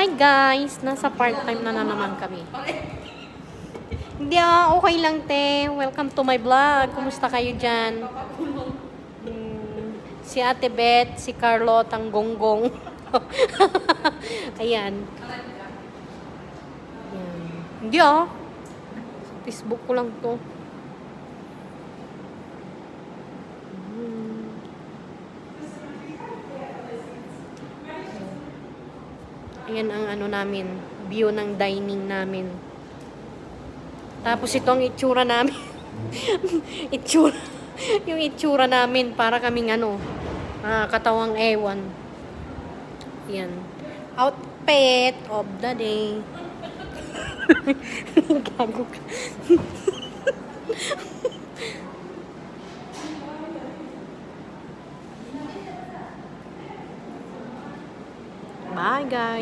Hi guys! Nasa part-time na naman kami. Hindi okay lang te. Welcome to my vlog. Kumusta kayo dyan? Si Ate Beth, si Carlot, ang gonggong. Ayan. Ayan. Hindi Sa Facebook ko lang to. Ayan ang ano namin, view ng dining namin. Tapos ito ang itsura namin. Yung itsura namin para kaming katawang ewan. Ayan. Outfit of the day. Gago ka. Bye guys.